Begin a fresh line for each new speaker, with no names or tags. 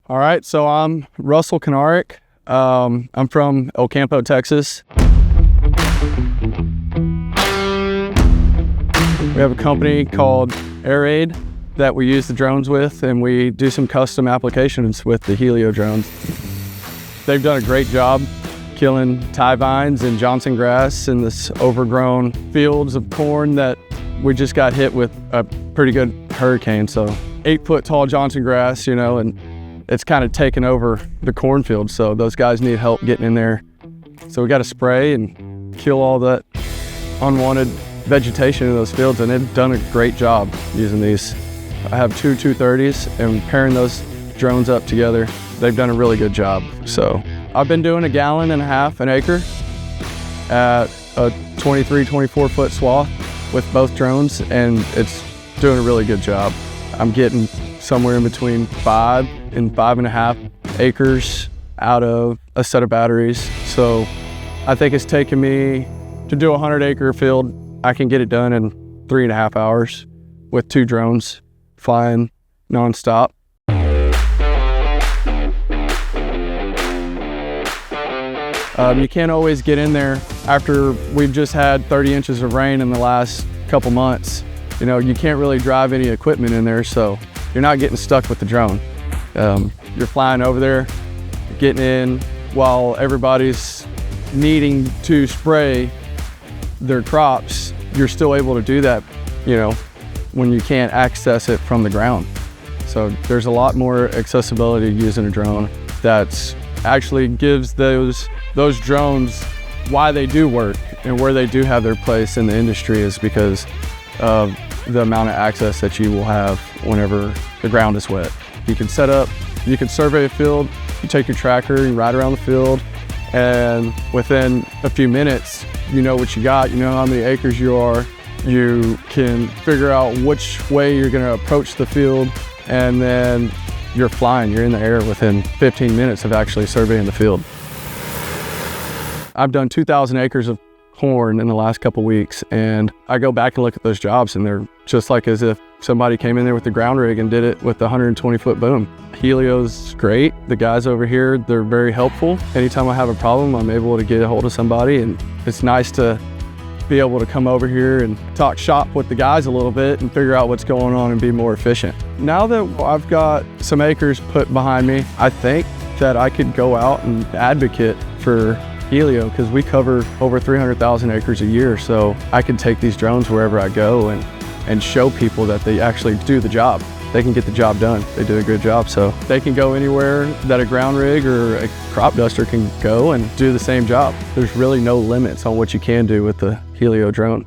All right, so I'm Russell Konarik. I'm from El Campo, Texas. We have a company called AgriDrones that we use the drones with, and we do some custom applications with the Hylio drones. They've done a great job killing tie vines and Johnson grass in this overgrown fields of corn that we just got hit with a pretty good hurricane. So 8-foot tall Johnson grass, you know, and it's kind of taken over the cornfield. So those guys need help getting in there. So we got to spray and kill all that unwanted vegetation in those fields, and they've done a great job using these. I have two 230s, and pairing those drones up together, they've done a really good job. So I've been doing 1.5 gallons an acre at a 23, 24-foot swath with both drones, and it's doing a really good job. I'm getting somewhere in between 5 and 5.5 acres out of a set of batteries. So I think it's taken me to do a 100-acre field. I can get it done in 3.5 hours with 2 drones flying nonstop. You can't always get in there after we've just had 30 inches of rain in the last couple months. You know, you can't really drive any equipment in there, so you're not getting stuck with the drone. You're flying over there, getting in while everybody's needing to spray their crops. You're still able to do that, you know, when you can't access it from the ground. So there's a lot more accessibility using a drone that's actually gives those drones why they do work and where they do have their place in the industry is because of the amount of access that you will have whenever the ground is wet. You can set up, you can survey a field, you take your tracker, you ride around the field, and within a few minutes, you know what you got, you know how many acres you are, you can figure out which way you're gonna approach the field, and then you're flying, you're in the air within 15 minutes of actually surveying the field. I've done 2,000 acres of corn in the last couple weeks, and I go back and look at those jobs, and they're just like as if somebody came in there with the ground rig and did it with the 120-foot boom. Hylio's great. The guys over here, they're very helpful. Anytime I have a problem, I'm able to get a hold of somebody, and it's nice to be able to come over here and talk shop with the guys a little bit and figure out what's going on and be more efficient. Now that I've got some acres put behind me, I think that I could go out and advocate for Hylio because we cover over 300,000 acres a year. So I can take these drones wherever I go and show people that they actually do the job. They can get the job done. They do a good job. So they can go anywhere that a ground rig or a crop duster can go and do the same job. There's really no limits on what you can do with the Hylio drone.